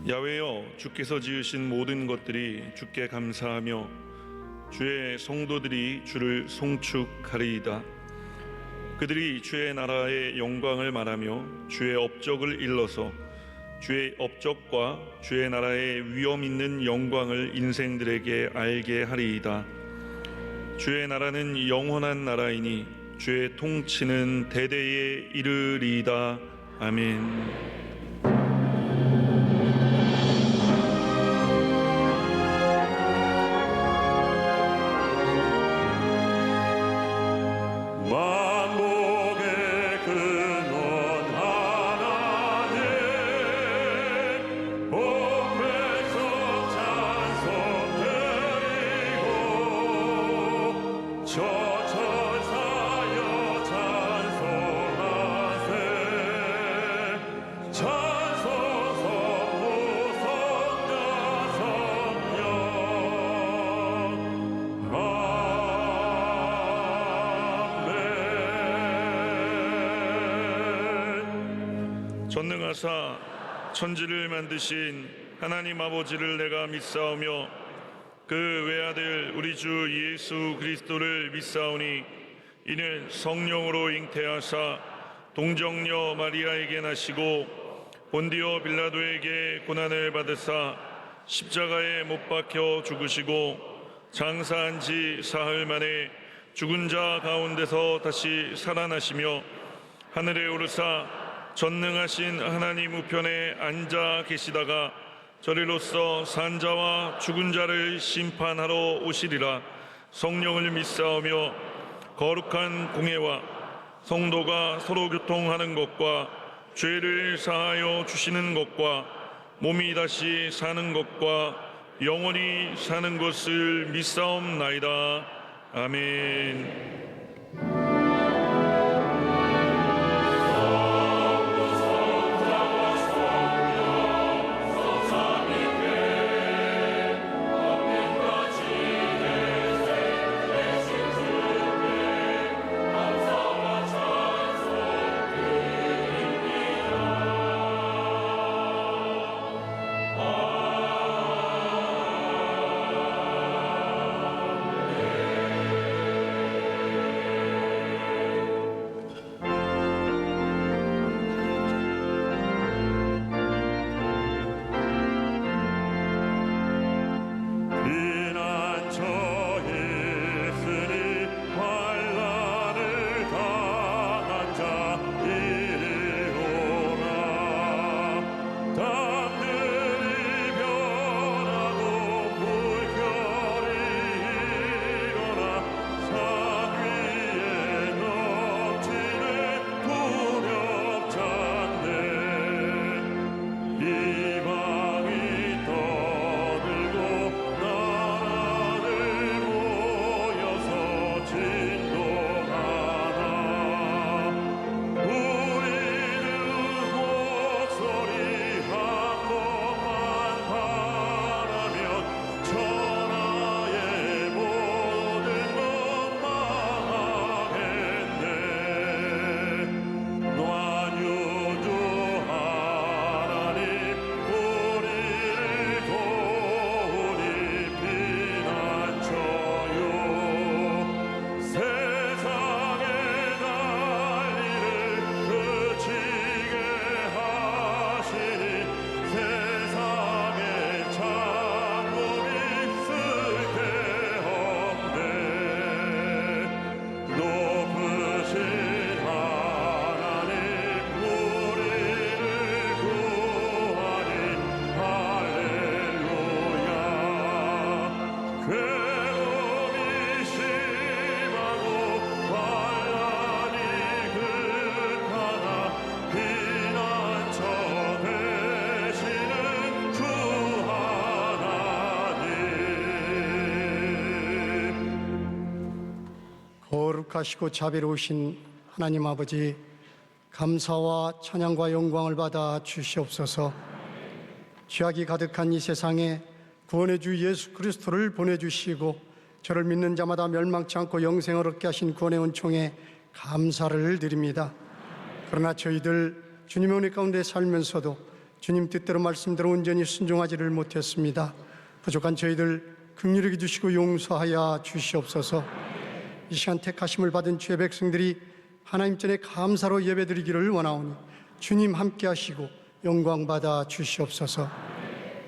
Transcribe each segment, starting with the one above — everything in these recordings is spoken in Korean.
야훼여, 주께서 지으신 모든 것들이 주께 감사하며 주의 성도들이 주를 송축하리이다. 그들이 주의 나라의 영광을 말하며 주의 업적을 일러서 주의 업적과 주의 나라의 위엄 있는 영광을 인생들에게 알게 하리이다. 주의 나라는 영원한 나라이니 주의 통치는 대대에 이르리이다. 아멘. 전능하사 천지를 만드신 하나님 아버지를 내가 믿사오며 그 외아들 우리 주 예수 그리스도를 믿사오니 이는 성령으로 잉태하사 동정녀 마리아에게 나시고 본디오 빌라도에게 고난을 받으사 십자가에 못 박혀 죽으시고 장사한 지 사흘 만에 죽은 자 가운데서 다시 살아나시며 하늘에 오르사 전능하신 하나님 우편에 앉아 계시다가 저리로서 산자와 죽은 자를 심판하러 오시리라. 성령을 믿사오며 거룩한 공회와 성도가 서로 교통하는 것과 죄를 사하여 주시는 것과 몸이 다시 사는 것과 영원히 사는 것을 믿사옵나이다. 아멘. 거룩하시고 자비로우신 하나님 아버지, 감사와 찬양과 영광을 받아 주시옵소서. 죄악이 가득한 이 세상에 구원의 주 예수 그리스도를 보내주시고 저를 믿는 자마다 멸망치 않고 영생을 얻게 하신 구원의 은총에 감사를 드립니다. 그러나 저희들 주님의 은혜 가운데 살면서도 주님 뜻대로 말씀대로 온전히 순종하지를 못했습니다. 부족한 저희들 긍휼히 여겨 주시고 용서하여 주시옵소서. 이 시간 택하심을 받은 주의 백성들이 하나님 전에 감사로 예배드리기를 원하오니 주님 함께 하시고 영광 받아 주시옵소서.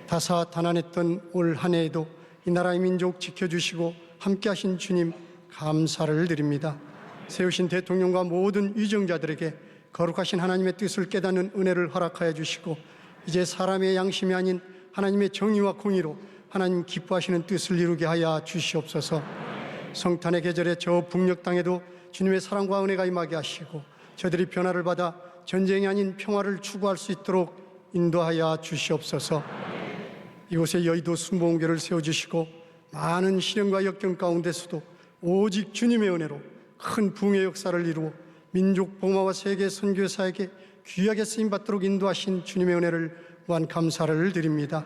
다사다난했던 올 한 해에도 이 나라의 민족 지켜주시고 함께 하신 주님 감사를 드립니다. 세우신 대통령과 모든 위정자들에게 거룩하신 하나님의 뜻을 깨닫는 은혜를 허락하여 주시고 이제 사람의 양심이 아닌 하나님의 정의와 공의로 하나님 기뻐하시는 뜻을 이루게 하여 주시옵소서. 성탄의 계절에 저 북녘 땅에도 주님의 사랑과 은혜가 임하게 하시고 저들이 변화를 받아 전쟁이 아닌 평화를 추구할 수 있도록 인도하여 주시옵소서. 이곳에 여의도 순복음교를 세워주시고 많은 시련과 역경 가운데서도 오직 주님의 은혜로 큰 부흥의 역사를 이루어 민족 봉화와 세계 선교사에게 귀하게 쓰임받도록 인도하신 주님의 은혜를 무한 감사를 드립니다.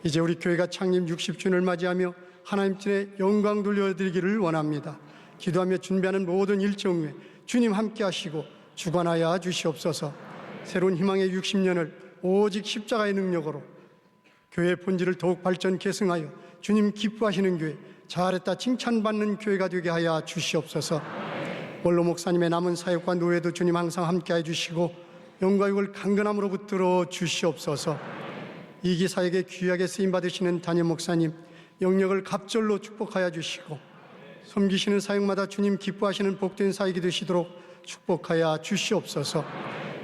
이제 우리 교회가 창립 60주년을 맞이하며 하나님 전에 영광 돌려드리기를 원합니다. 기도하며 준비하는 모든 일정 후에 주님 함께 하시고 주관하여 주시옵소서. 새로운 희망의 60년을 오직 십자가의 능력으로 교회의 본질을 더욱 발전 계승하여 주님 기뻐하시는 교회, 잘했다 칭찬받는 교회가 되게 하여 주시옵소서. 원로 목사님의 남은 사역과 노예도 주님 항상 함께해 주시고 영광을 강건함으로 붙들어 주시옵소서. 이기 사역에 귀하게 쓰임받으시는 담임 목사님 영역을 갑절로 축복하여 주시고 섬기시는 사역마다 주님 기뻐하시는 복된 사역이 되시도록 축복하여 주시옵소서.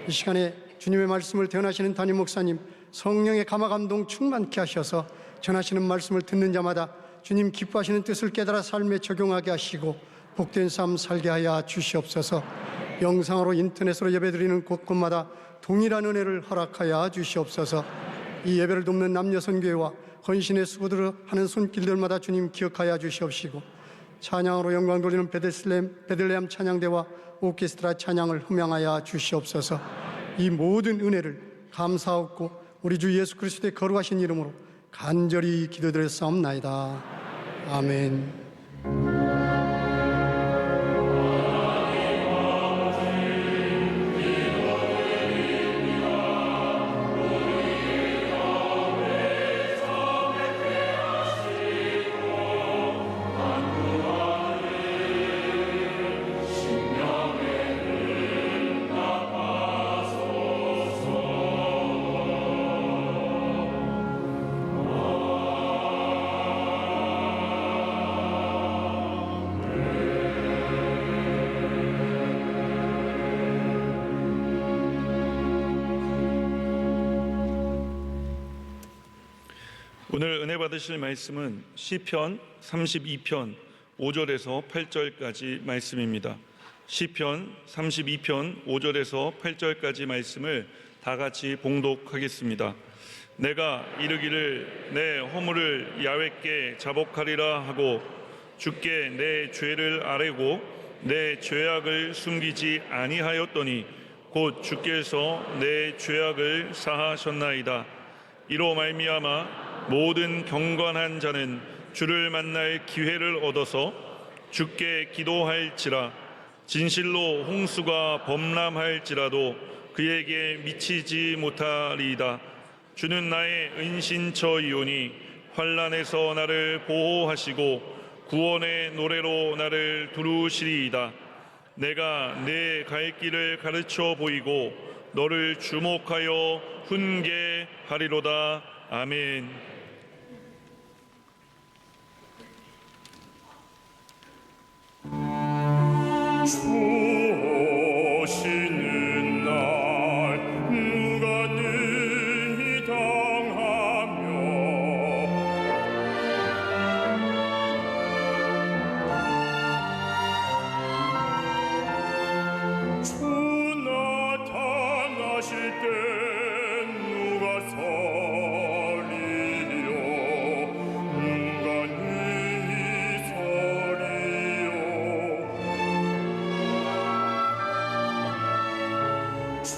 이 시간에 주님의 말씀을 대언하시는 담임 목사님 성령의 감화 감동 충만케 하셔서 전하시는 말씀을 듣는 자마다 주님 기뻐하시는 뜻을 깨달아 삶에 적용하게 하시고 복된 삶 살게 하여 주시옵소서. 영상으로 인터넷으로 예배드리는 곳곳마다 동일한 은혜를 허락하여 주시옵소서. 이 예배를 돕는 남녀선교회와 헌신의 수고들을 하는 손길들마다 주님 기억하여 주시옵시고 찬양으로 영광 돌리는 베들레헴 찬양대와 오케스트라 찬양을 흠양하여 주시옵소서. 이 모든 은혜를 감사하고 우리 주 예수 그리스도의 거룩하신 이름으로 간절히 기도드렸사옵나이다. 아멘. 오늘 은혜 받으실 말씀은 시편 32편 5절에서 8절까지 말씀입니다. 시편 32편 5절에서 8절까지 말씀을 다 같이 봉독하겠습니다. 내가 이르기를 내 허물을 야훼께 자복하리라 하고 주께 내 죄를 아뢰고 내 죄악을 숨기지 아니하였더니 곧 주께서 내 죄악을 사하셨나이다. 이로 말미암아 모든 경건한 자는 주를 만날 기회를 얻어서 주께 기도할지라. 진실로 홍수가 범람할지라도 그에게 미치지 못하리이다. 주는 나의 은신처이오니 환난에서 나를 보호하시고 구원의 노래로 나를 두루시리이다. 내가 내 갈 길을 가르쳐 보이고 너를 주목하여 훈계하리로다. 아멘. 주 오시는 날 누가 능히 당하며 주 나타나실 때 누가 서리요 누가 능히 서리요 주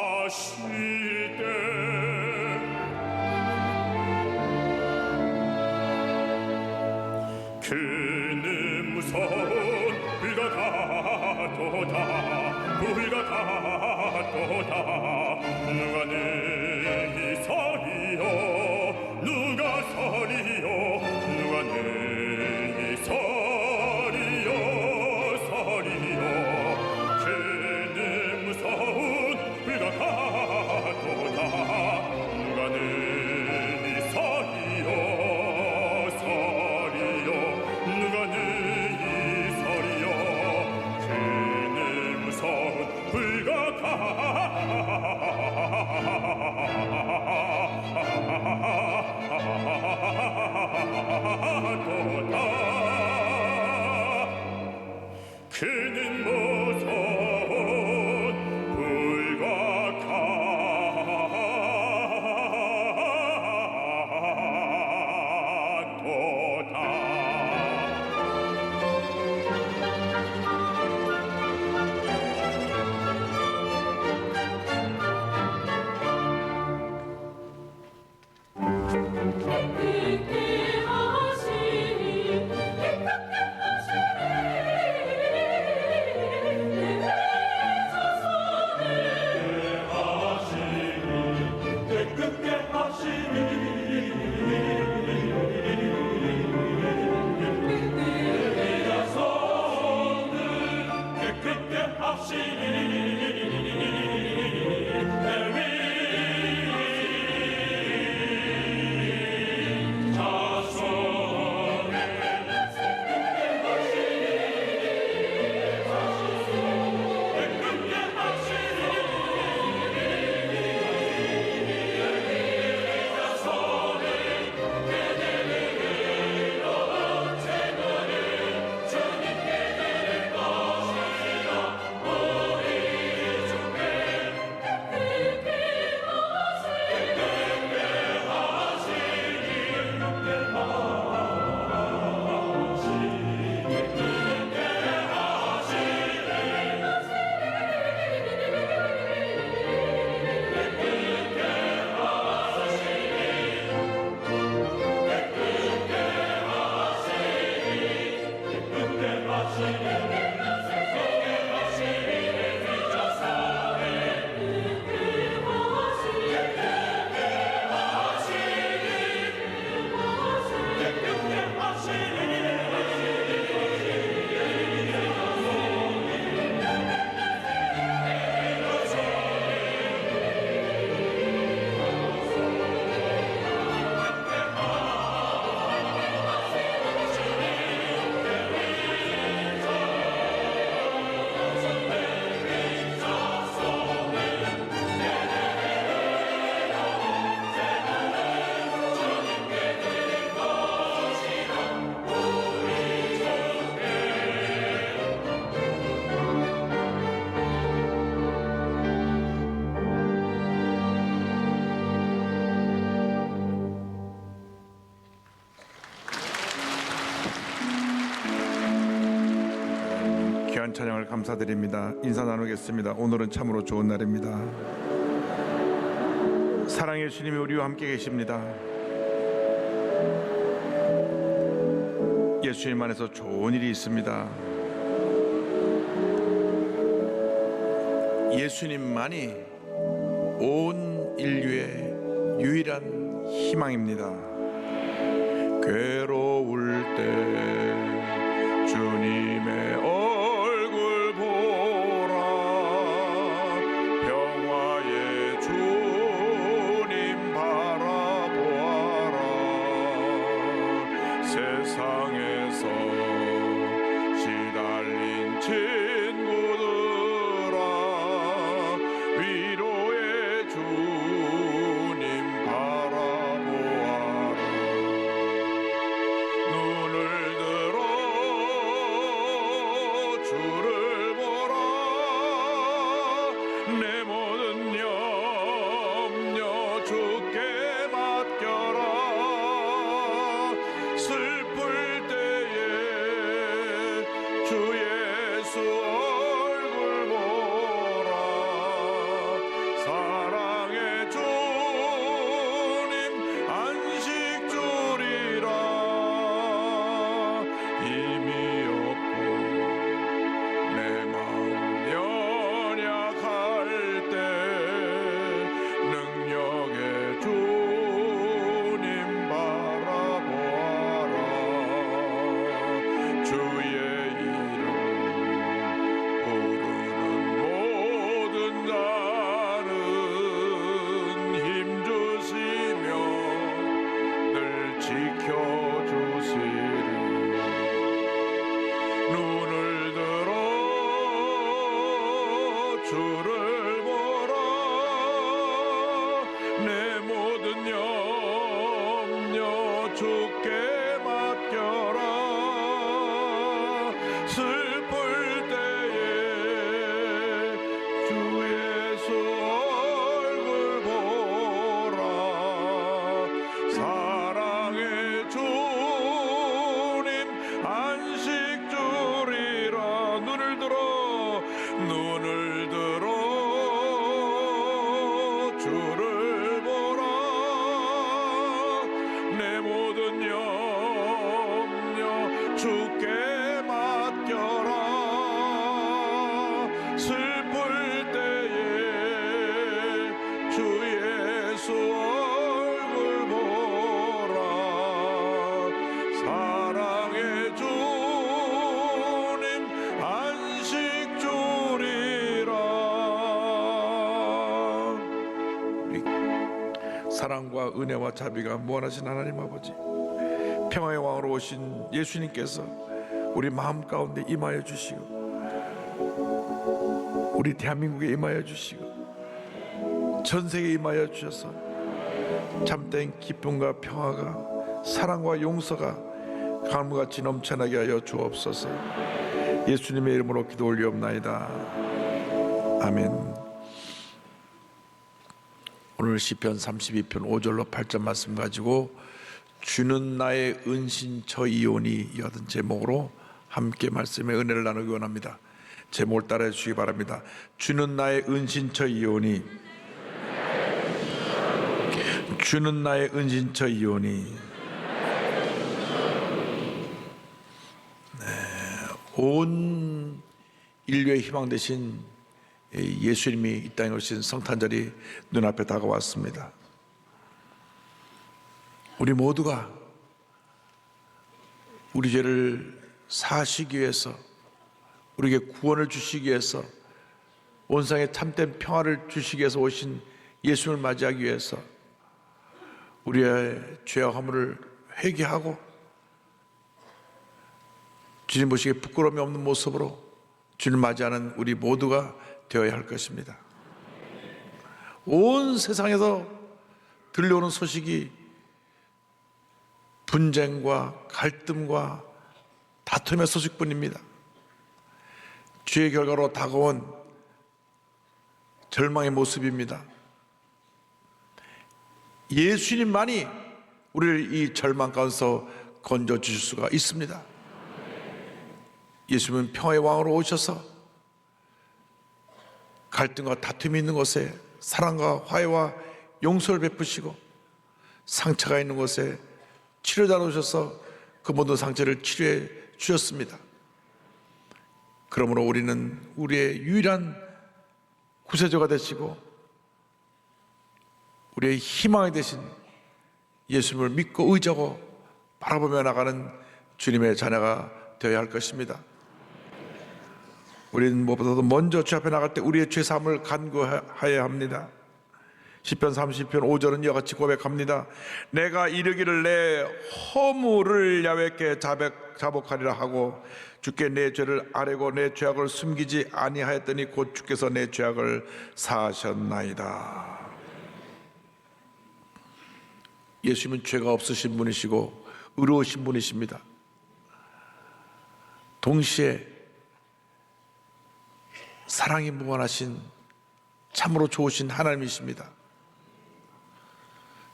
나타나실 때 그는 무서운 불과 같도다 우리가 같도다 누가 내 이설이요 누가 설이요 누가 내 이설이요 설이요 죄는 무서운 우리가 같도다 누가 내 이설이요 설이요 누가 내 이설이요 죄는 무서운 불과 그는 무서운 귀한 찬양을 감사드립니다. 인사 나누겠습니다. 오늘은 참으로 좋은 날입니다. 사랑의 주님이 우리와 함께 계십니다. 예수님 안에서 좋은 일이 있습니다. 예수님만이 온 인류의 유일한 희망입니다. 괴로울 때 주님의 얼굴 보라. 평화의 주님 바라보아라. 세상에서 시달린 친구들아, 위로의 주님 바라보아라. 눈을 들어 주를 보라. 내 모든 염려 주께 맡겨라. 슬플 때에 주 예수 얼굴 보라. 사랑의 주님 안식 주리라. 힘이 없고 내 마음 주를 보라 내 모든 염려 주께 맡겨라 슬플 때에 주 예수 얼굴 보라 사랑의 주님 안식 주리라 눈을 들어 주를 보라 내 모든 염려 주께 맡겨라 슬플 때에 주 예수 얼굴 보라 사랑의 주님 안식 주리라. 사랑과 은혜와 자비가 무한하신 하나님 아버지, 평화의 왕으로 오신 예수님께서 우리 마음 가운데 임하여 주시고 우리 대한민국에 임하여 주시고 전 세계에 임하여 주셔서 참된 기쁨과 평화가 사랑과 용서가 강물같이 넘쳐나게 하여 주옵소서. 예수님의 이름으로 기도 올리옵나이다. 아멘. 오늘 시편 32편 5절로 8절 말씀 가지고 주는 나의 은신처이오니 이어든 제목으로 함께 말씀의 은혜를 나누기 원합니다. 제목을 따라해 주시기 바랍니다. 주는 나의 은신처이오니 주는 나의 은신처이오니. 온 인류의 희망 되신 예수님이 이 땅에 오신 성탄절이 눈앞에 다가왔습니다. 우리 모두가 우리 죄를 사하시기 위해서, 우리에게 구원을 주시기 위해서, 온 세상에 참된 평화를 주시기 위해서 오신 예수님을 맞이하기 위해서 우리의 죄와 허물을 회개하고 주님 보시기에 부끄러움이 없는 모습으로 주님을 맞이하는 우리 모두가 되어야 할 것입니다. 온 세상에서 들려오는 소식이 분쟁과 갈등과 다툼의 소식뿐입니다. 죄의 결과로 다가온 절망의 모습입니다. 예수님만이 우리를 이 절망 가운데서 건져주실 수가 있습니다. 예수님은 평화의 왕으로 오셔서 갈등과 다툼이 있는 곳에 사랑과 화해와 용서를 베푸시고 상처가 있는 곳에 치료자로 오셔서 그 모든 상처를 치료해 주셨습니다. 그러므로 우리는 우리의 유일한 구세주가 되시고 우리의 희망이 되신 예수님을 믿고 의지하고 바라보며 나가는 주님의 자녀가 되어야 할 것입니다. 우리는 무엇보다도 먼저 주 앞에 나갈 때 우리의 죄사함을 간구하여야 합니다. 시편 30편 5절은 이와 같이 고백합니다. 내가 이르기를 내 허물을 야훼께 자복하리라 하고 주께 내 죄를 아뢰고 내 죄악을 숨기지 아니하였더니 곧 주께서 내 죄악을 사하셨나이다. 예수님은 죄가 없으신 분이시고 의로우신 분이십니다. 동시에 사랑이 무한하신 참으로 좋으신 하나님이십니다.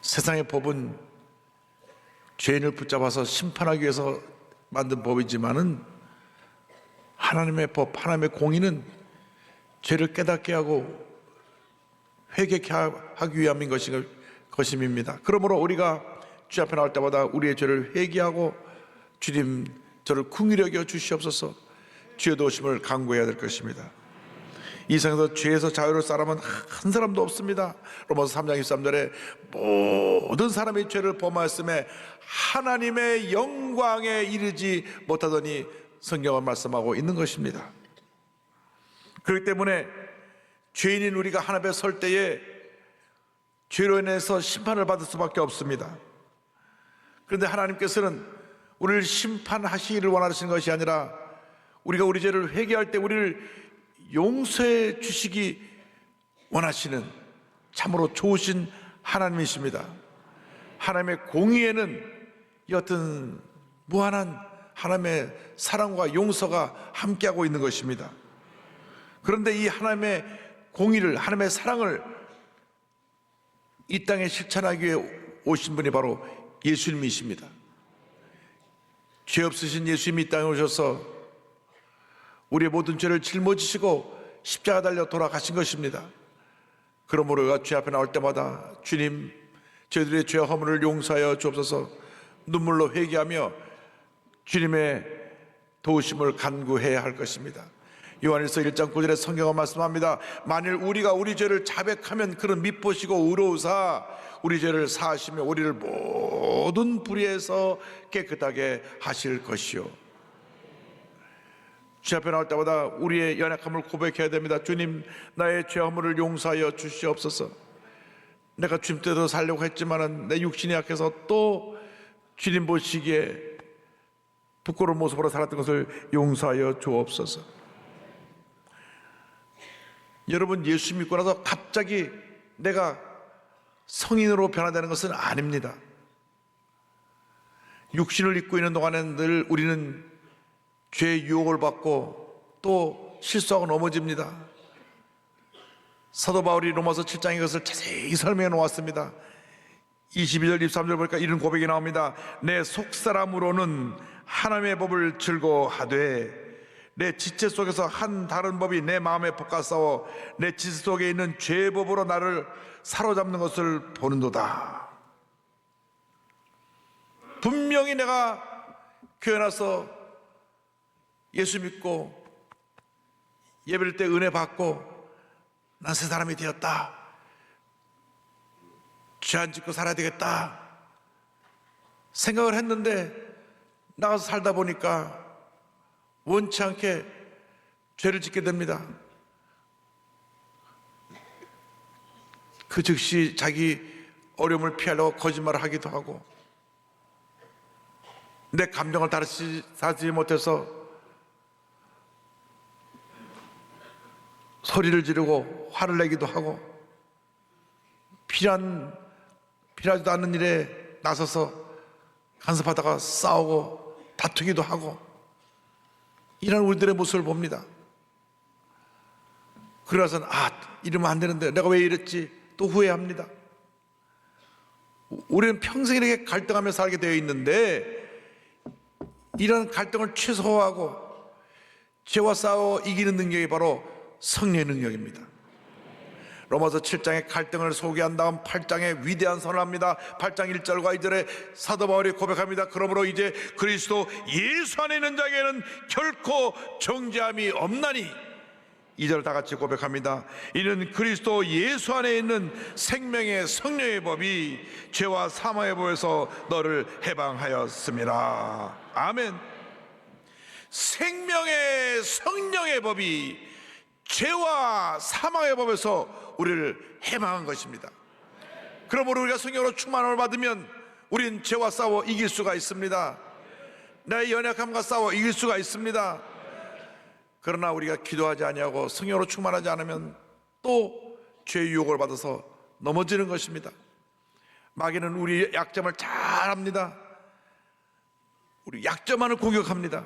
세상의 법은 죄인을 붙잡아서 심판하기 위해서 만든 법이지만은 하나님의 법, 하나님의 공의는 죄를 깨닫게 하고 회개케 하기 위함인 것임입니다. 그러므로 우리가 주 앞에 나올 때마다 우리의 죄를 회개하고 주님 저를 긍휼히 여겨 주시옵소서 주의 도우심을 간구해야 될 것입니다. 이 세상에서 죄에서 자유로울 사람은 한 사람도 없습니다. 로마서 3장 23절에 모든 사람이 죄를 범하였음에 하나님의 영광에 이르지 못하더니 성경은 말씀하고 있는 것입니다. 그렇기 때문에 죄인인 우리가 하나님 앞에 설 때에 죄로 인해서 심판을 받을 수밖에 없습니다. 그런데 하나님께서는 우리를 심판하시기를 원하시는 것이 아니라 우리가 우리 죄를 회개할 때 우리를 용서해 주시기 원하시는 참으로 좋으신 하나님이십니다. 하나님의 공의에는 이 어떤 무한한 하나님의 사랑과 용서가 함께하고 있는 것입니다. 그런데 이 하나님의 공의를, 하나님의 사랑을 이 땅에 실천하기 위해 오신 분이 바로 예수님이십니다. 죄 없으신 예수님이 이 땅에 오셔서 우리의 모든 죄를 짊어지시고 십자가 달려 돌아가신 것입니다. 그러므로 우리가 죄 앞에 나올 때마다 주님, 저희들의 죄 허물을 용서하여 주옵소서 눈물로 회개하며 주님의 도우심을 간구해야 할 것입니다. 요한일서 1장 9절에 성경은 말씀합니다. 만일 우리가 우리 죄를 자백하면 그는 미쁘시고 의로우사 우리 죄를 사하시며 우리를 모든 불의에서 깨끗하게 하실 것이요. 주 앞에 나올 때마다 우리의 연약함을 고백해야 됩니다. 주님, 나의 죄 허물을 용서하여 주시옵소서. 내가 주님 뜻대로 살려고 했지만은 내 육신이 약해서 또 주님 보시기에 부끄러운 모습으로 살았던 것을 용서하여 주옵소서. 여러분, 예수 믿고 나서 갑자기 내가 성인으로 변화되는 것은 아닙니다. 육신을 입고 있는 동안에는 늘 우리는 죄의 유혹을 받고 또 실수하고 넘어집니다. 사도 바울이 로마서 7장의 것을 자세히 설명해 놓았습니다. 22절 23절 보니까 이런 고백이 나옵니다. 내 속사람으로는 하나님의 법을 즐거워하되 내 지체 속에서 한 다른 법이 내 마음에 볶아 싸워 내 지체 속에 있는 죄의 법으로 나를 사로잡는 것을 보는도다. 분명히 내가 교회 나서 예수 믿고 예배를 때 은혜 받고 난 새 사람이 되었다, 죄 안 짓고 살아야 되겠다 생각을 했는데 나가서 살다 보니까 원치 않게 죄를 짓게 됩니다. 그 즉시 자기 어려움을 피하려고 거짓말을 하기도 하고 내 감정을 다스리지 못해서 소리를 지르고 화를 내기도 하고 필요하지도 않는 일에 나서서 간섭하다가 싸우고 다투기도 하고 이런 우리들의 모습을 봅니다. 그러고서는 이러면 안 되는데 내가 왜 이랬지 또 후회합니다. 우리는 평생 이렇게 갈등하며 살게 되어 있는데 이런 갈등을 최소화하고 죄와 싸워 이기는 능력이 바로 성령의 능력입니다. 로마서 7장의 갈등을 소개한 다음 8장의 위대한 선언을 합니다. 8장 1절과 2절에 사도 바울이 고백합니다. 그러므로 이제 그리스도 예수 안에 있는 자에게는 결코 정죄함이 없나니 2절 다 같이 고백합니다. 이는 그리스도 예수 안에 있는 생명의 성령의 법이 죄와 사망의 법에서 너를 해방하였습니다. 아멘. 생명의 성령의 법이 죄와 사망의 법에서 우리를 해방한 것입니다. 그러므로 우리가 성령으로 충만함을 받으면 우린 죄와 싸워 이길 수가 있습니다. 나의 연약함과 싸워 이길 수가 있습니다. 그러나 우리가 기도하지 아니하고 성령으로 충만하지 않으면 또 죄의 유혹을 받아서 넘어지는 것입니다. 마귀는 우리 약점을 잘 압니다. 우리 약점만을 공격합니다.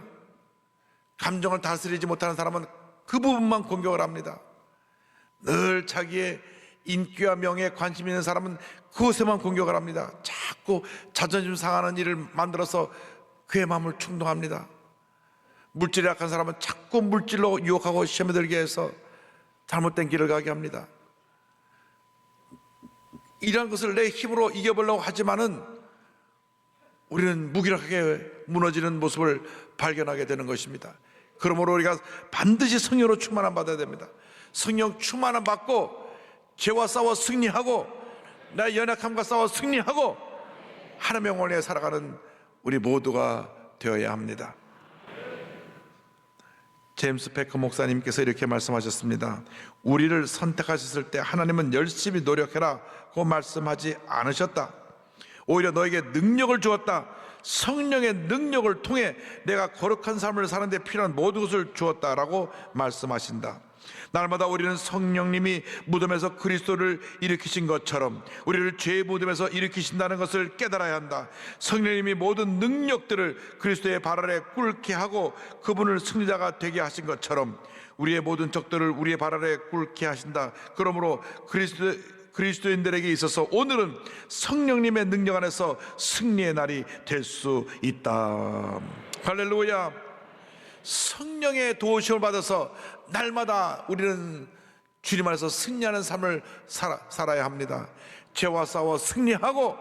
감정을 다스리지 못하는 사람은 그 부분만 공격을 합니다. 늘 자기의 인기와 명예에 관심 있는 사람은 그것에만 공격을 합니다. 자꾸 자존심 상하는 일을 만들어서 그의 마음을 충동합니다. 물질이 약한 사람은 자꾸 물질로 유혹하고 시험에 들게 해서 잘못된 길을 가게 합니다. 이러한 것을 내 힘으로 이겨보려고 하지만은 우리는 무기력하게 무너지는 모습을 발견하게 되는 것입니다. 그러므로 우리가 반드시 성령으로 충만함 받아야 됩니다. 성령 충만함 받고 죄와 싸워 승리하고 나의 연약함과 싸워 승리하고 하나님의 영광을 위해 살아가는 우리 모두가 되어야 합니다. 제임스 패커 목사님께서 이렇게 말씀하셨습니다. 우리를 선택하셨을 때 하나님은 열심히 노력해라고 말씀하지 않으셨다. 오히려 너에게 능력을 주었다. 성령의 능력을 통해 내가 거룩한 삶을 사는 데 필요한 모든 것을 주었다라고 말씀하신다. 날마다 우리는 성령님이 무덤에서 그리스도를 일으키신 것처럼 우리를 죄의 무덤에서 일으키신다는 것을 깨달아야 한다. 성령님이 모든 능력들을 그리스도의 발 아래 꿇게 하고 그분을 승리자가 되게 하신 것처럼 우리의 모든 적들을 우리의 발 아래 꿇게 하신다. 그러므로 그리스도인들에게 있어서 오늘은 성령님의 능력 안에서 승리의 날이 될 수 있다. 할렐루야. 성령의 도우심을 받아서 날마다 우리는 주님 안에서 승리하는 삶을 살아야 합니다. 죄와 싸워 승리하고,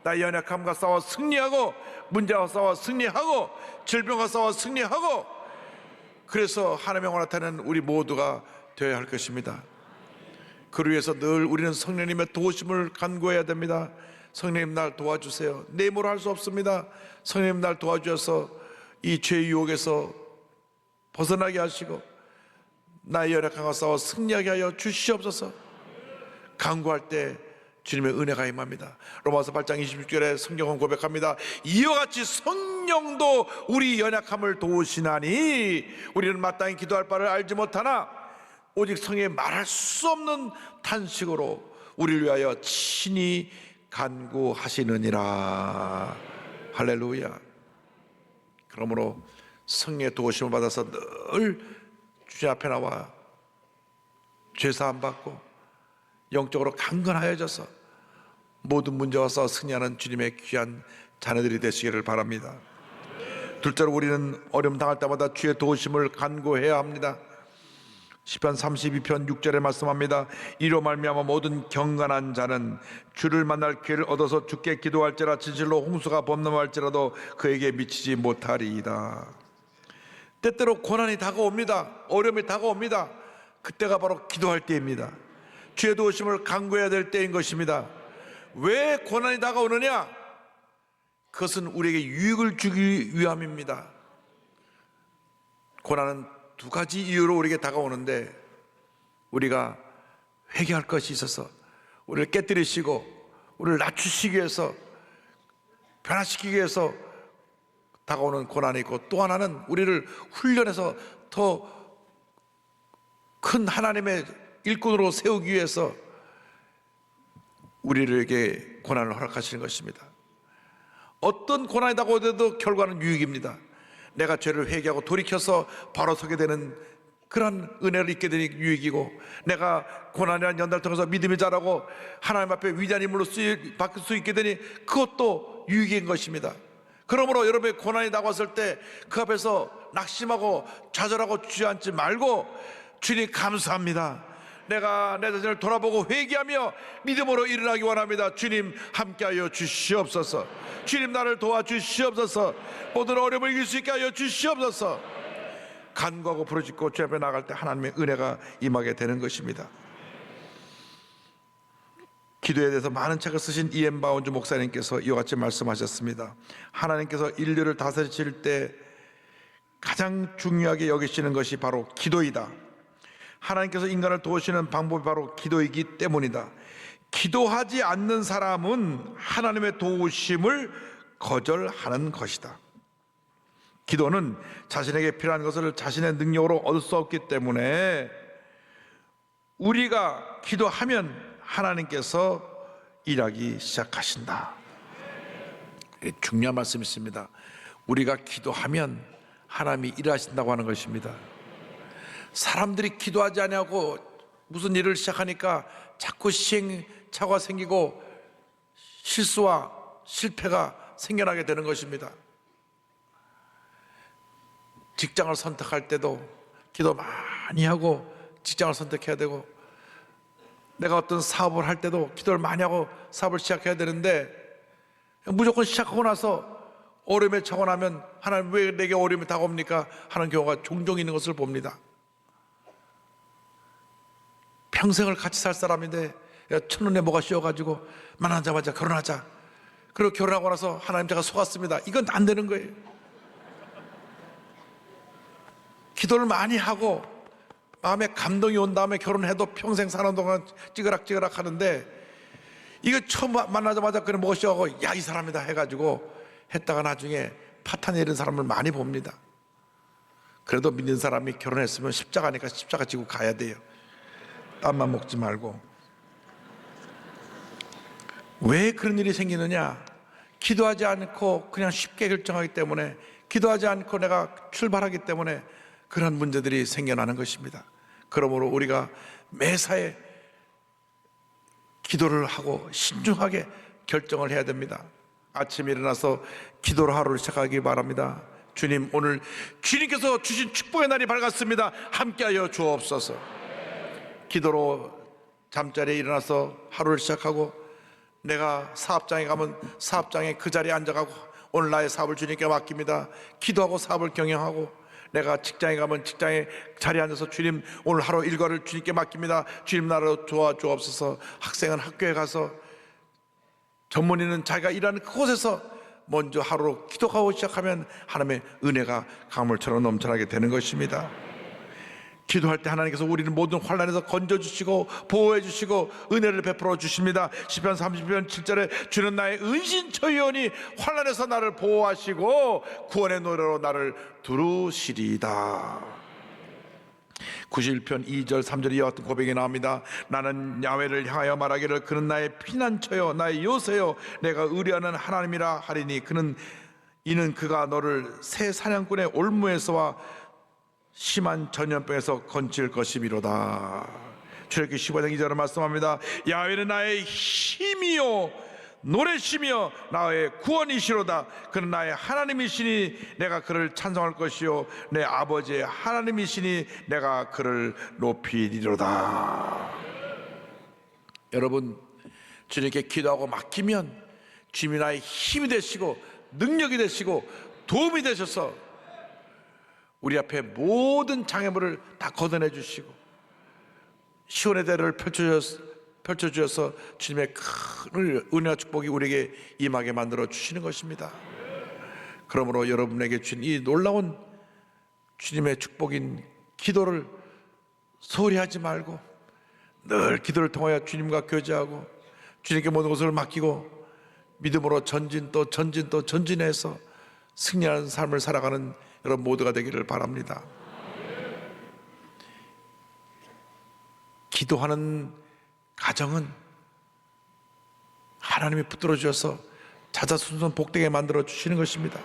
나의 연약함과 싸워 승리하고, 문제와 싸워 승리하고, 질병과 싸워 승리하고, 그래서 하나님의 영광을 나타내는 우리 모두가 되어야 할 것입니다. 그를 위해서 늘 우리는 성령님의 도우심을 간구해야 됩니다. 성령님 날 도와주세요. 내 힘으로 할 수 없습니다. 성령님 날 도와주셔서 이 죄의 유혹에서 벗어나게 하시고 나의 연약함과 싸워 승리하게 하여 주시옵소서. 간구할 때 주님의 은혜가 임합니다. 로마서 8장 26절에 성경은 고백합니다. 이와 같이 성령도 우리 연약함을 도우시나니 우리는 마땅히 기도할 바를 알지 못하나 오직 성령의 말할 수 없는 탄식으로 우리를 위하여 친히 간구하시느니라. 할렐루야. 그러므로 성령의 도우심을 받아서 늘 주님 앞에 나와 죄사함 받고 영적으로 강건하여져서 모든 문제와 싸워 승리하는 주님의 귀한 자녀들이 되시기를 바랍니다. 둘째로 우리는 어려움 당할 때마다 주의 도우심을 간구해야 합니다. 시편 32편 6절에 말씀합니다. 이로 말미암아 모든 경건한 자는 주를 만날 기회를 얻어서 주께 기도할지라 진실로 홍수가 범람할지라도 그에게 미치지 못하리이다. 때때로 고난이 다가옵니다. 어려움이 다가옵니다. 그때가 바로 기도할 때입니다. 주의 도우심을 간구해야 될 때인 것입니다. 왜 고난이 다가오느냐? 그것은 우리에게 유익을 주기 위함입니다. 고난은 두 가지 이유로 우리에게 다가오는데 우리가 회개할 것이 있어서 우리를 깨뜨리시고 우리를 낮추시기 위해서 변화시키기 위해서 다가오는 고난이 있고, 또 하나는 우리를 훈련해서 더 큰 하나님의 일꾼으로 세우기 위해서 우리에게 고난을 허락하시는 것입니다. 어떤 고난이 다가오더라도 결과는 유익입니다. 내가 죄를 회개하고 돌이켜서 바로 서게 되는 그런 은혜를 입게 되니 유익이고, 내가 고난이라는 연단을 통해서 믿음이 자라고 하나님 앞에 위대한 인물로 바뀔 수 있게 되니 그것도 유익인 것입니다. 그러므로 여러분의 고난이 다가왔을 때 그 앞에서 낙심하고 좌절하고 주저앉지 말고, 주님 감사합니다. 내가 내 자신을 돌아보고 회개하며 믿음으로 일어나기 원합니다. 주님 함께하여 주시옵소서. 주님 나를 도와주시옵소서. 모든 어려움을 이길 수 있게 하여 주시옵소서. 간구하고 부르짖고 주 앞에 나갈 때 하나님의 은혜가 임하게 되는 것입니다. 기도에 대해서 많은 책을 쓰신 이엠 바운즈 목사님께서 이와 같이 말씀하셨습니다. 하나님께서 인류를 다스리실 때 가장 중요하게 여기시는 것이 바로 기도이다. 하나님께서 인간을 도우시는 방법이 바로 기도이기 때문이다. 기도하지 않는 사람은 하나님의 도우심을 거절하는 것이다. 기도는 자신에게 필요한 것을 자신의 능력으로 얻을 수 없기 때문에 우리가 기도하면 하나님께서 일하기 시작하신다. 중요한 말씀이 있습니다. 우리가 기도하면 하나님이 일하신다고 하는 것입니다. 사람들이 기도하지 않냐고 무슨 일을 시작하니까 자꾸 시행착오가 생기고 실수와 실패가 생겨나게 되는 것입니다. 직장을 선택할 때도 기도 많이 하고 직장을 선택해야 되고, 내가 어떤 사업을 할 때도 기도를 많이 하고 사업을 시작해야 되는데 무조건 시작하고 나서 어려움에 처하고 나면 하나님 왜 내게 어려움이 다가옵니까? 하는 경우가 종종 있는 것을 봅니다. 평생을 같이 살 사람인데 첫눈에 뭐가 씌워가지고 만나자마자 결혼하자, 그리고 결혼하고 나서 하나님 제가 속았습니다. 이건 안 되는 거예요. 기도를 많이 하고 마음에 감동이 온 다음에 결혼해도 평생 사는 동안 찌그락찌그락 하는데, 이거 처음 만나자마자 그냥 뭐가 씌워가고 야 이 사람이다 해가지고 했다가 나중에 파탄 내리는 사람을 많이 봅니다. 그래도 믿는 사람이 결혼했으면 십자가니까 십자가 지고 가야 돼요. 땀만 먹지 말고. 왜 그런 일이 생기느냐? 기도하지 않고 그냥 쉽게 결정하기 때문에, 기도하지 않고 내가 출발하기 때문에 그런 문제들이 생겨나는 것입니다. 그러므로 우리가 매사에 기도를 하고 신중하게 결정을 해야 됩니다. 아침에 일어나서 기도로 하루를 시작하기 바랍니다. 주님, 오늘 주님께서 주신 축복의 날이 밝았습니다. 함께하여 주옵소서. 기도로 잠자리에 일어나서 하루를 시작하고, 내가 사업장에 가면 사업장에 그 자리에 앉아가고 오늘 나의 사업을 주님께 맡깁니다. 기도하고 사업을 경영하고, 내가 직장에 가면 직장에 자리에 앉아서 주님, 오늘 하루 일과를 주님께 맡깁니다. 주님 나라로 도와주옵소서. 학생은 학교에 가서, 전문의는 자기가 일하는 그곳에서 먼저 하루 기도하고 시작하면 하나님의 은혜가 강물처럼 넘쳐나게 되는 것입니다. 기도할 때 하나님께서 우리를 모든 환난에서 건져주시고 보호해주시고 은혜를 베풀어 주십니다. 시편 30편 7절에 주는 나의 은신처이오니 환난에서 나를 보호하시고 구원의 노래로 나를 두루시리이다. 91편 2절 3절에 이와 같은 고백이 나옵니다. 나는 야훼를 향하여 말하기를 그는 나의 피난처요 나의 요새요 내가 의뢰하는 하나님이라 하리니 이는 그가 너를 새 사냥꾼의 올무에서와 심한 전염병에서 건질 것이미로다. 출애굽기 15장 2절을 말씀합니다. 야훼는 나의 힘이요 노래시며 나의 구원이시로다. 그는 나의 하나님이시니 내가 그를 찬송할 것이요 내 아버지의 하나님이시니 내가 그를 높이리로다. 여러분, 주님께 기도하고 맡기면 주님이 나의 힘이 되시고 능력이 되시고 도움이 되셔서 우리 앞에 모든 장애물을 다 걷어내 주시고 시온의 대를 펼쳐주셔서 주님의 큰 은혜와 축복이 우리에게 임하게 만들어 주시는 것입니다. 그러므로 여러분에게 주신 이 놀라운 주님의 축복인 기도를 소홀히 하지 말고 늘 기도를 통하여 주님과 교제하고 주님께 모든 것을 맡기고 믿음으로 전진 또 전진해서 승리하는 삶을 살아가는 여러분 모두가 되기를 바랍니다. 기도하는 가정은 하나님이 붙들어 주셔서 자자손손 복되게 만들어 주시는 것입니다.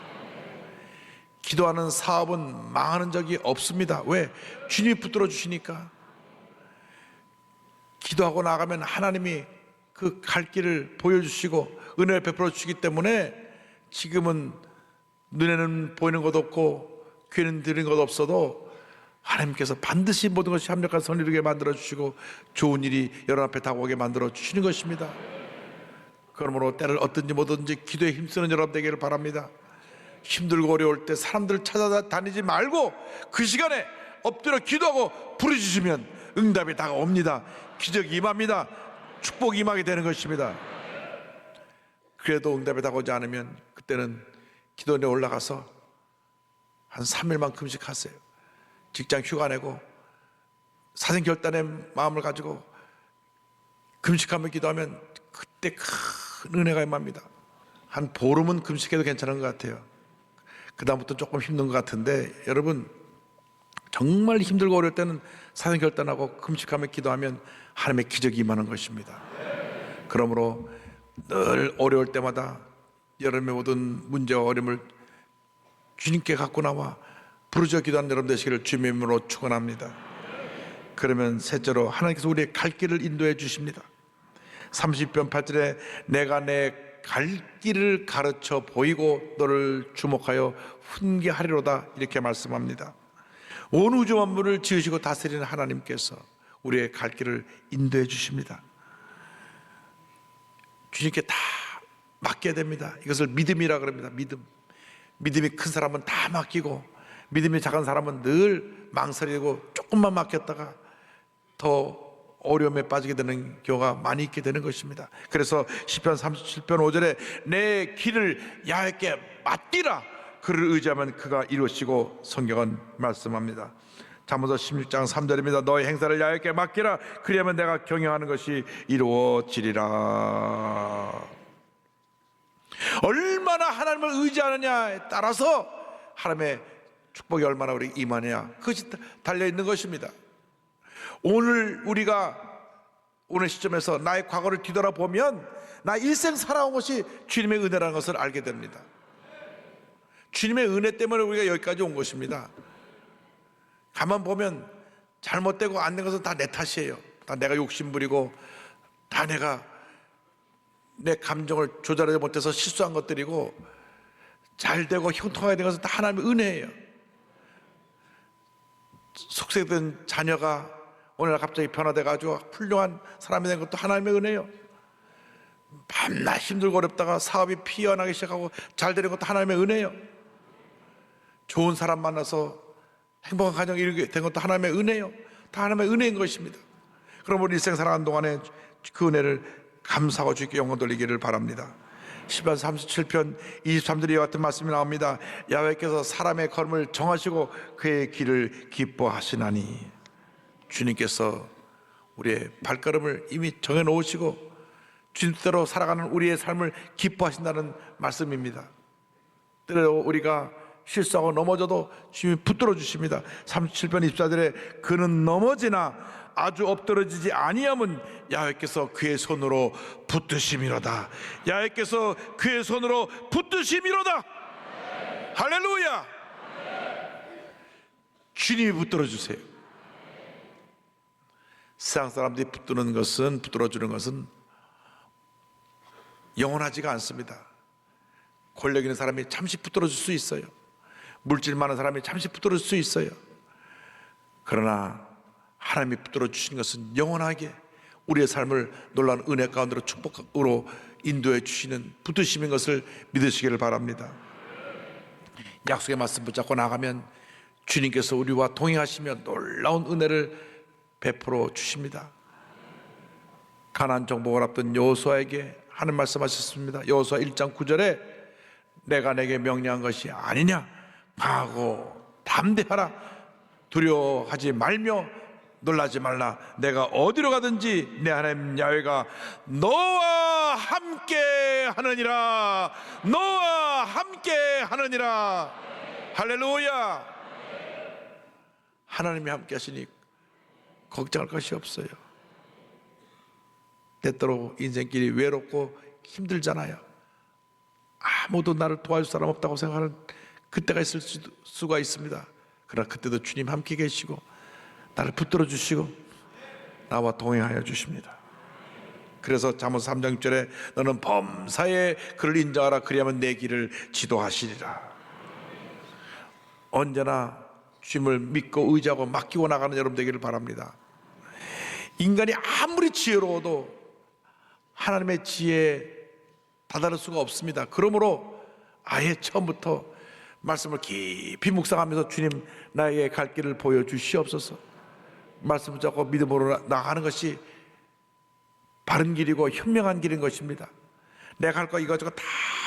기도하는 사업은 망하는 적이 없습니다. 왜? 주님이 붙들어 주시니까. 기도하고 나가면 하나님이 그 갈 길을 보여주시고 은혜를 베풀어 주시기 때문에 지금은 눈에는 보이는 것 없고 귀에는 들리는 것 없어도 하나님께서 반드시 모든 것이 합력한 선이루게 만들어 주시고 좋은 일이 여러분 앞에 다가오게 만들어 주시는 것입니다. 그러므로 때를 얻든지 뭐든지 기도에 힘쓰는 여러분 되기를 바랍니다. 힘들고 어려울 때 사람들 찾아다니지 말고 그 시간에 엎드려 기도하고 부르짖으면 응답이 다가옵니다. 기적이 임합니다. 축복이 임하게 되는 것입니다. 그래도 응답이 다가오지 않으면 그때는 기도원에 올라가서 한 3일만 금식하세요. 직장 휴가 내고 사생결단의 마음을 가지고 금식하며 기도하면 그때 큰 은혜가 임합니다. 한 보름은 금식해도 괜찮은 것 같아요. 그 다음부터 조금 힘든 것 같은데 여러분 정말 힘들고 어려울 때는 사생결단하고 금식하며 기도하면 하나님의 기적이 임하는 것입니다. 그러므로 늘 어려울 때마다 여러분의 모든 문제와 어려움을 주님께 갖고 나와 부르짖어 기도하는 여러분 되시기를 주님의 이름으로 축원합니다. 그러면 셋째로 하나님께서 우리의 갈 길을 인도해 주십니다. 30편 8절에 내가 내 갈 길을 가르쳐 보이고 너를 주목하여 훈계하리로다 이렇게 말씀합니다. 온 우주 만물을 지으시고 다스리는 하나님께서 우리의 갈 길을 인도해 주십니다. 주님께 다 맡겨야 됩니다. 이것을 믿음이라 그럽니다. 믿음이 큰 사람은 다 맡기고 믿음이 작은 사람은 늘 망설이고 조금만 맡겼다가 더 어려움에 빠지게 되는 경우가 많이 있게 되는 것입니다. 그래서 시편 37편 5절에 내 길을 야훼께 맡기라 그를 의지하면 그가 이루시고 성경은 말씀합니다. 잠언서 16장 3절입니다. 너의 행사를 야훼께 맡기라 그리하면 내가 경영하는 것이 이루어지리라. 얼마나 하나님을 의지하느냐에 따라서 하나님의 축복이 얼마나 우리 임하냐, 그것이 달려 있는 것입니다. 오늘 우리가 오늘 시점에서 나의 과거를 뒤돌아보면 나 일생 살아온 것이 주님의 은혜라는 것을 알게 됩니다. 주님의 은혜 때문에 우리가 여기까지 온 것입니다. 가만 보면 잘못되고 안 된 것은 다 내 탓이에요. 다 내가 욕심부리고 다 내가 내 감정을 조절하지 못해서 실수한 것들이고, 잘되고 형통하게 된 것은 다 하나님의 은혜예요. 속세된 자녀가 오늘날 갑자기 변화돼가지고 훌륭한 사람이 된 것도 하나님의 은혜예요. 밤낮 힘들고 어렵다가 사업이 피어나기 시작하고 잘 되는 것도 하나님의 은혜예요. 좋은 사람 만나서 행복한 가정이 이루게 된 것도 하나님의 은혜예요. 다 하나님의 은혜인 것입니다. 그럼 우리 일생 살아가는 동안에 그 은혜를 감사하고 주께 영광 돌리기를 바랍니다. 시편 37편 23절에 이와 같은 말씀이 나옵니다. 야훼께서 사람의 걸음을 정하시고 그의 길을 기뻐하시나니. 주님께서 우리의 발걸음을 이미 정해놓으시고 주님대로 살아가는 우리의 삶을 기뻐하신다는 말씀입니다. 때로 우리가 실수하고 넘어져도 주님이 붙들어 주십니다. 37편 24절에 그는 넘어지나 아주 엎드러지지 아니함은 야훼께서 그의 손으로 붙드심이로다. 야훼께서 그의 손으로 붙드심이로다. 할렐루야. 주님이 붙들어 주세요. 세상 사람들이 붙들어 주는 것은 영원하지가 않습니다. 권력 있는 사람이 잠시 붙들어 줄 수 있어요. 물질 많은 사람이 잠시 붙들어 줄 수 있어요. 그러나 하나님이 붙들어 주신 것은 영원하게 우리의 삶을 놀라운 은혜 가운데로 축복으로 인도해 주시는 붙드심인 것을 믿으시기를 바랍니다. 약속의 말씀 붙잡고 나가면 주님께서 우리와 동행하시며 놀라운 은혜를 베풀어 주십니다. 가나안 정복을 앞둔 여호수아에게 하는 말씀하셨습니다. 여호수아 1장 9절에 내가 내게 명령한 것이 아니냐, 강하고 담대하라, 두려워하지 말며 놀라지 말라. 내가 어디로 가든지 내 하나님 야훼가 너와 함께 하느니라. 너와 함께 하느니라. 할렐루야. 하나님이 함께 하시니 걱정할 것이 없어요. 때때로 인생길이 외롭고 힘들잖아요. 아무도 나를 도와줄 사람 없다고 생각하는 그때가 있을 수가 있습니다. 그러나 그때도 주님 함께 계시고 나를 붙들어 주시고 나와 동행하여 주십니다. 그래서 잠언 3장 6절에 너는 범사에 그를 인정하라. 그리하면 내 길을 지도하시리라. 언제나 주님을 믿고 의지하고 맡기고 나가는 여러분 되기를 바랍니다. 인간이 아무리 지혜로워도 하나님의 지혜에 다다를 수가 없습니다. 그러므로 아예 처음부터 말씀을 깊이 묵상하면서 주님 나에게 갈 길을 보여주시옵소서. 말씀 붙잡고 믿음으로 나가는 것이 바른 길이고 현명한 길인 것입니다. 내가 할 거 이거저거 다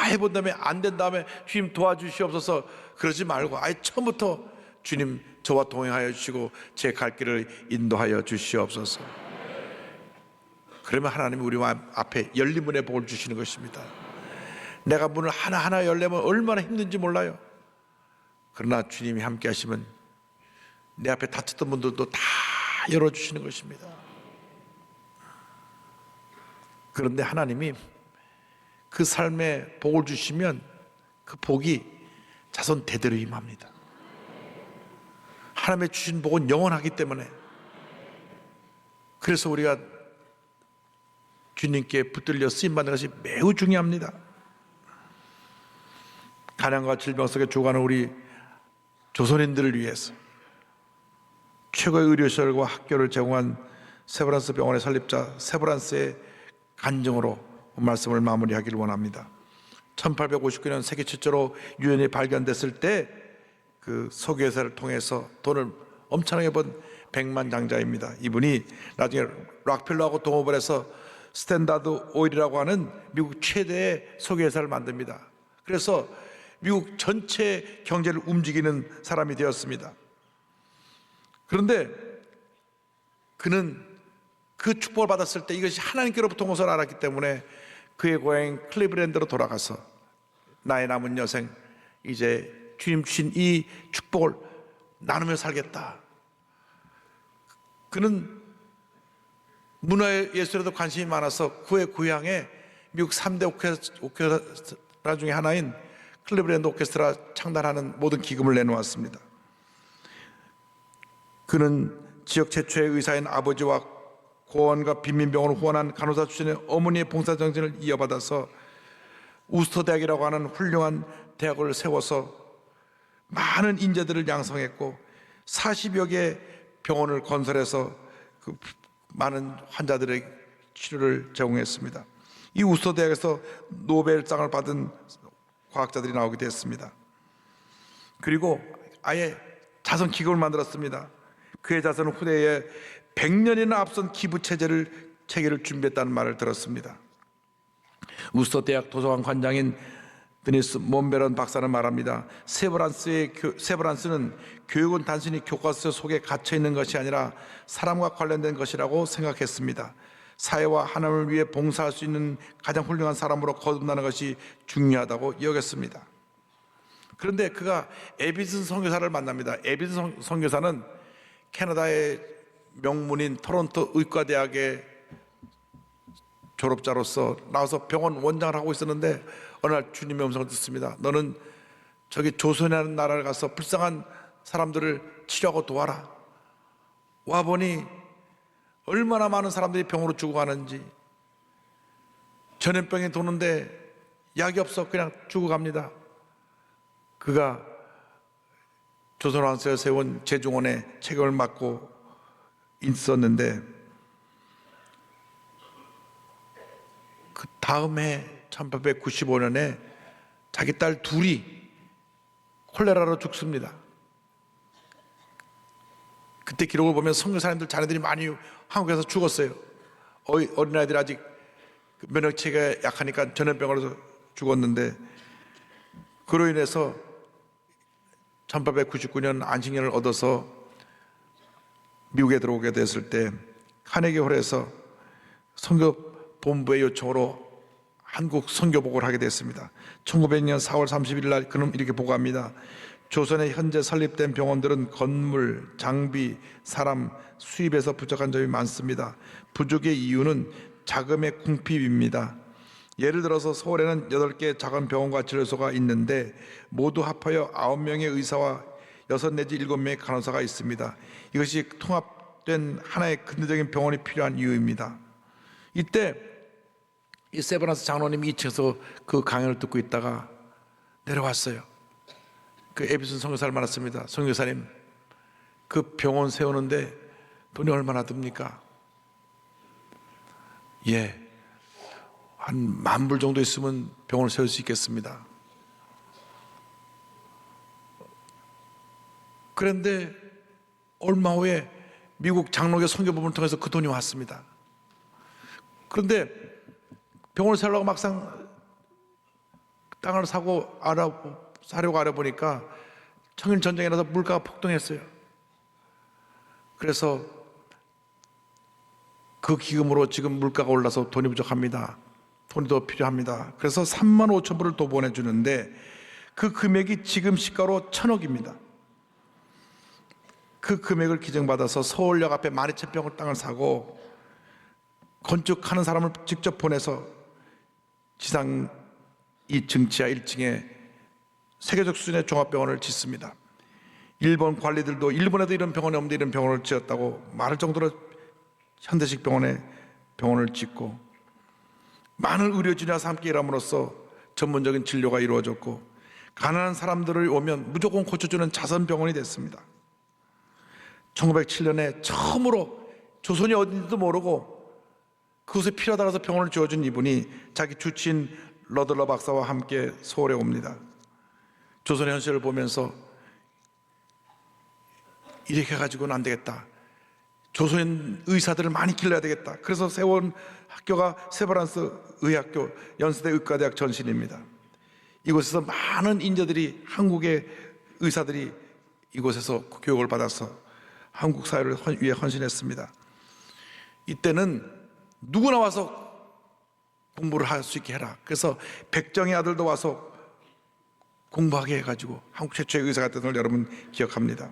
해본 다음에 안 된 다음에 주님 도와주시옵소서 그러지 말고 아예 처음부터 주님 저와 동행하여 주시고 제 갈 길을 인도하여 주시옵소서. 그러면 하나님이 우리 앞에 열린 문의 복을 주시는 것입니다. 내가 문을 하나하나 열려면 얼마나 힘든지 몰라요. 그러나 주님이 함께 하시면 내 앞에 닫혔던 문들도 다 열어주시는 것입니다. 그런데 하나님이 그 삶에 복을 주시면 그 복이 자손 대대로 임합니다. 하나님의 주신 복은 영원하기 때문에, 그래서 우리가 주님께 붙들려 쓰임받는 것이 매우 중요합니다. 가난과 질병 속에 죽어가는 우리 조선인들을 위해서 최고의 의료시설과 학교를 제공한 세브란스 병원의 설립자 세브란스의 간증으로 말씀을 마무리하기를 원합니다. 1859년 세계 최초로 유연이 발견됐을 때 그 석유회사를 통해서 돈을 엄청나게 번 백만장자입니다. 이분이 나중에 락펠러하고 동업을 해서 스탠다드 오일이라고 하는 미국 최대의 석유회사를 만듭니다. 그래서 미국 전체 경제를 움직이는 사람이 되었습니다. 그런데 그는 그 축복을 받았을 때 이것이 하나님께로부터 온 것을 알았기 때문에 그의 고향 클리브랜드로 돌아가서 나의 남은 여생 이제 주님 주신 이 축복을 나누며 살겠다. 그는 문화예술에도 관심이 많아서 그의 고향에 미국 3대 오케스트라 중에 하나인 클리블랜드 오케스트라 창단하는 모든 기금을 내놓았습니다. 그는 지역 최초의 의사인 아버지와 고원과 빈민병원을 후원한 간호사 출신의 어머니의 봉사정신을 이어받아서 우스터 대학이라고 하는 훌륭한 대학을 세워서 많은 인재들을 양성했고 40여 개의 병원을 건설해서 그 많은 환자들의 치료를 제공했습니다. 이 우스터 대학에서 노벨상을 받은 과학자들이 나오게 됐습니다. 그리고 아예 자선 기금을 만들었습니다. 그의 자선은 후대에 100년이나 앞선 기부 체계를 준비했다는 말을 들었습니다. 우스터 대학 도서관 관장인 드니스 몬베런 박사는 말합니다. 세브란스는 교육은 단순히 교과서 속에 갇혀 있는 것이 아니라 사람과 관련된 것이라고 생각했습니다. 사회와 하나님을 위해 봉사할 수 있는 가장 훌륭한 사람으로 거듭나는 것이 중요하다고 여겼습니다. 그런데 그가 에비슨 선교사를 만납니다. 에비슨 선교사는 캐나다의 명문인 토론토 의과대학의 졸업자로서 나와서 병원 원장을 하고 있었는데 어느 날 주님의 음성을 듣습니다. 너는 저기 조선이라는 나라를 가서 불쌍한 사람들을 치료하고 도와라. 와보니 얼마나 많은 사람들이 병으로 죽어가는지, 전염병이 도는데 약이 없어 그냥 죽어갑니다. 그가 조선왕조에 세운 제중원의 책임을 맡고 있었는데 그 다음 해 1895년에 자기 딸 둘이 콜레라로 죽습니다. 그때 기록을 보면 선교사님들 자녀들이 많이 한국에서 죽었어요. 어린아이들이 아직 면역체계가 약하니까 전염병으로 죽었는데, 그로 인해서 1899년 안식년을 얻어서 미국에 들어오게 됐을 때 카네기홀에서 선교본부의 요청으로 한국 선교복을 하게 됐습니다. 1900년 4월 31일 날 그는 이렇게 보고합니다. 조선에 현재 설립된 병원들은 건물, 장비, 사람, 수입에서 부족한 점이 많습니다. 부족의 이유는 자금의 궁핍입니다. 예를 들어서 서울에는 8개 작은 병원과 진료소가 있는데 모두 합하여 9명의 의사와 6 내지 7명의 간호사가 있습니다. 이것이 통합된 하나의 근대적인 병원이 필요한 이유입니다. 이때 이 세브란스 장로님이 2층에서 그 강연을 듣고 있다가 내려왔어요. 그 에비슨 선교사를 만났습니다. 선교사님, 그 병원 세우는데 돈이 얼마나 듭니까? 예, 한 10,000불 정도 있으면 병원을 세울 수 있겠습니다. 그런데 얼마 후에 미국 장로교 선교부문을 통해서 그 돈이 왔습니다. 그런데 병원을 세우려고 막상 땅을 사려고 알아보니까 청일 전쟁이 나서 물가가 폭등했어요. 그래서 그 기금으로 지금 물가가 올라서 돈이 부족합니다. 돈이 더 필요합니다. 그래서 35,000불을 더 보내주는데 그 금액이 지금 시가로 1,000억입니다. 그 금액을 기증받아서 서울역 앞에 12,000평을 땅을 사고 건축하는 사람을 직접 보내서 지상 2층, 지하 1층에 세계적 수준의 종합병원을 짓습니다. 일본 관리들도 일본에도 이런 병원이 없는데 이런 병원을 지었다고 말할 정도로 현대식 병원을 짓고, 많은 의료진과 함께 일함으로써 전문적인 진료가 이루어졌고, 가난한 사람들을 오면 무조건 고쳐주는 자선병원이 됐습니다. 1907년에 처음으로 조선이 어딘지도 모르고 그곳에 필요하다고 해서 병원을 지어준 이분이 자기 주치인 러들러 박사와 함께 서울에 옵니다. 조선의 현실을 보면서 이렇게 해가지고는 안 되겠다. 조선 의사들을 많이 길러야 되겠다. 그래서 세운 학교가 세브란스 의학교 연세대 의과대학 전신입니다. 이곳에서 많은 인재들이, 한국의 의사들이 이곳에서 교육을 받아서 한국 사회를 위해 헌신했습니다. 이때는 누구나 와서 공부를 할 수 있게 해라. 그래서 백정의 아들도 와서 공부하게 해가지고 한국 최초의 의사가 됐던 걸 여러분 기억합니다.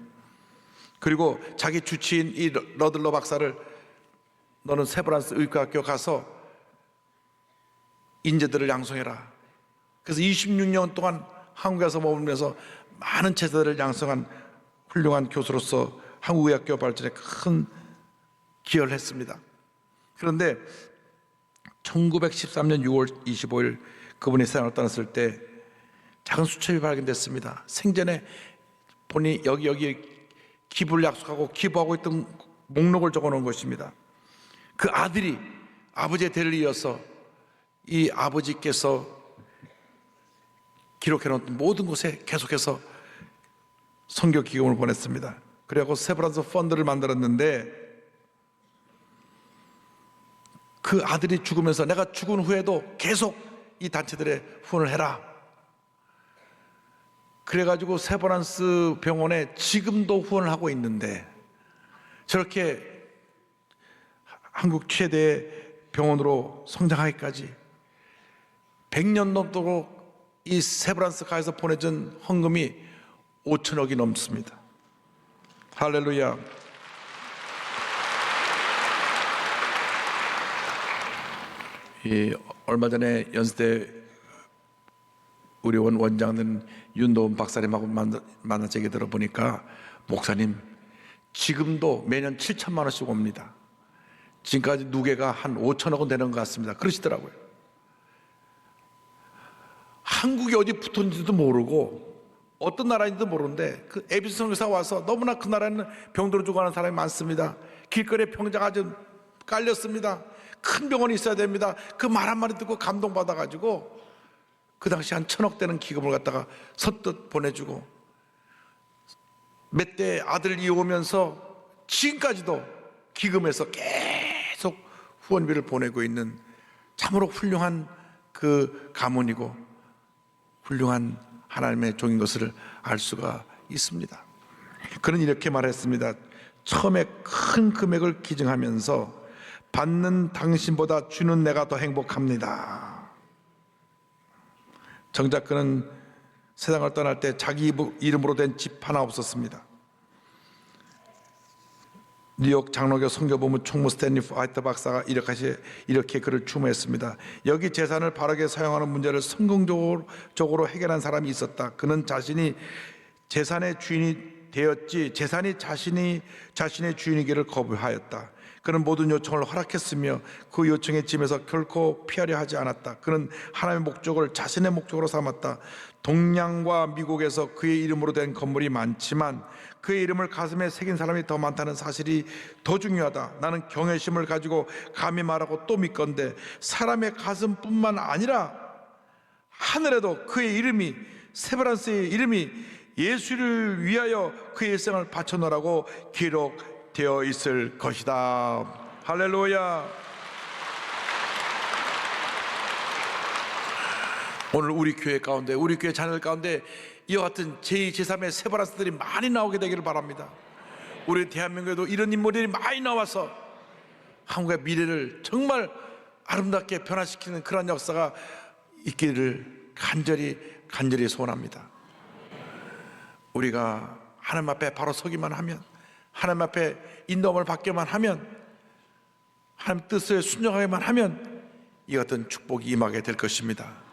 그리고 자기 주치인 이 러들러 박사를 너는 세브란스 의과학교 가서 인재들을 양성해라. 그래서 26년 동안 한국에서 머물면서 많은 제자들을 양성한 훌륭한 교수로서 한국 의학교 발전에 큰 기여를 했습니다. 그런데 1913년 6월 25일 그분이 세상을 떠났을 때 작은 수첩이 발견됐습니다. 생전에 본인이 여기 기부를 약속하고 기부하고 있던 목록을 적어놓은 것입니다. 그 아들이 아버지의 대를 이어서 이 아버지께서 기록해놓은 모든 곳에 계속해서 선교 기금을 보냈습니다. 그래갖고 세브란스 펀드를 만들었는데 그 아들이 죽으면서 내가 죽은 후에도 계속 이 단체들의 후원을 해라. 그래가지고 세브란스 병원에 지금도 후원을 하고 있는데 저렇게 한국 최대 병원으로 성장하기까지 100년 넘도록 이 세브란스가에서 보내준 헌금이 5천억이 넘습니다. 할렐루야. 얼마 전에 연세대 의료원 원장은 윤도원 박사님하고 만나서 얘기 들어보니까 목사님 지금도 매년 7천만 원씩 옵니다. 지금까지 누계가 한 5천억은 되는 것 같습니다. 그러시더라고요. 한국이 어디 붙었는지도 모르고 어떤 나라인지도 모르는데 그 에비스 선교사가 와서 너무나 그 나라에는 병들어 죽어가는 사람이 많습니다. 길거리에 병자가 아주 깔렸습니다. 큰 병원이 있어야 됩니다. 그 말 한마디 듣고 감동받아가지고 그 당시 한 1,000억 되는 기금을 갖다가 선뜻 보내주고 몇 대 아들 이어오면서 지금까지도 기금에서 계속 후원비를 보내고 있는 참으로 훌륭한 그 가문이고 훌륭한 하나님의 종인 것을 알 수가 있습니다. 그는 이렇게 말했습니다. 처음에 큰 금액을 기증하면서 받는 당신보다 주는 내가 더 행복합니다. 정작 그는 세상을 떠날 때 자기 이름으로 된 집 하나 없었습니다. 뉴욕 장로교 선교본부 총무 스탠리 화이트 박사가 이렇게 그를 추모했습니다. 여기 재산을 바르게 사용하는 문제를 성공적으로 해결한 사람이 있었다. 그는 자신이 재산의 주인이 되었지 재산이 자신의 주인이기를 거부하였다. 그는 모든 요청을 허락했으며 그 요청의 짐에서 결코 피하려 하지 않았다. 그는 하나님의 목적을 자신의 목적으로 삼았다. 동양과 미국에서 그의 이름으로 된 건물이 많지만 그의 이름을 가슴에 새긴 사람이 더 많다는 사실이 더 중요하다. 나는 경외심을 가지고 감히 말하고 또 믿건대 사람의 가슴뿐만 아니라 하늘에도 그의 이름이 세브란스의 이름이 예수를 위하여 그의 일생을 바쳐놓으라고 기록되어 있을 것이다. 할렐루야. 오늘 우리 교회 가운데 우리 교회 자녀들 가운데 이와 같은 제2, 제3의 세브란스들이 많이 나오게 되기를 바랍니다. 우리 대한민국에도 이런 인물들이 많이 나와서 한국의 미래를 정말 아름답게 변화시키는 그런 역사가 있기를 간절히 소원합니다. 우리가 하나님 앞에 바로 서기만 하면 하나님 앞에 인도함을 받기만 하면 하나님 뜻을 순종하기만 하면 이 같은 축복이 임하게 될 것입니다.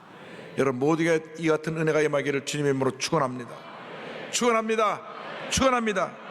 여러분 모두에게 이 같은 은혜가 임하기를 주님의 이름으로 축원합니다. 축원합니다. 축원합니다.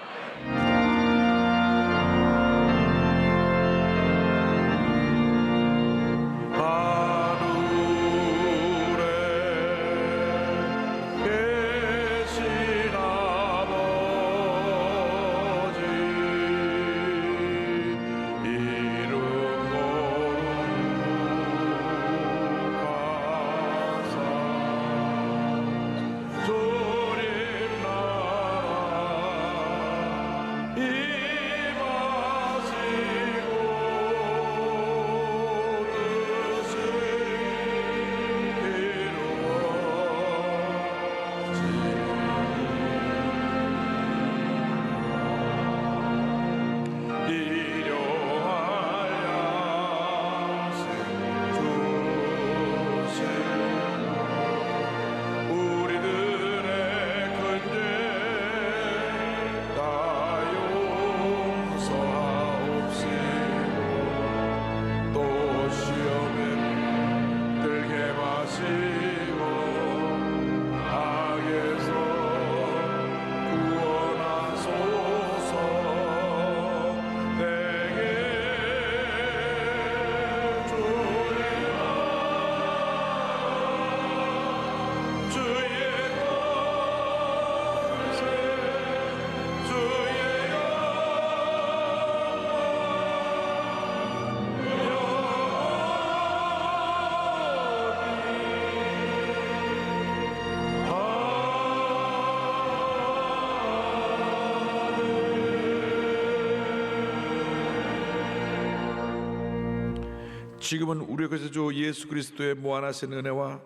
지금은 우리 구세주 예수 그리스도의 무한하신 은혜와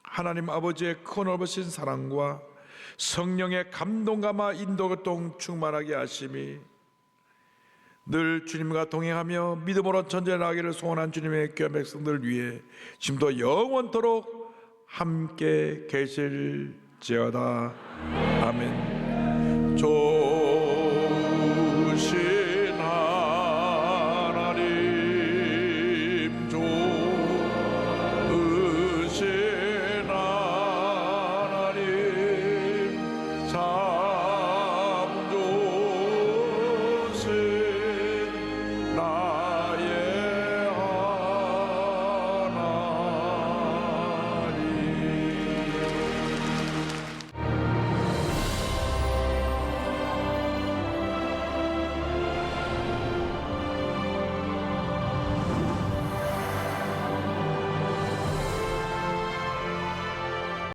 하나님 아버지의 큰 넓으신 사랑과 성령의 감동감화 인도교통 충만하게 하심이 늘 주님과 동행하며 믿음으로 전진하기를 소원한 주님의 귀한 백성들 위해 지금도 영원토록 함께 계실지어다. 아멘.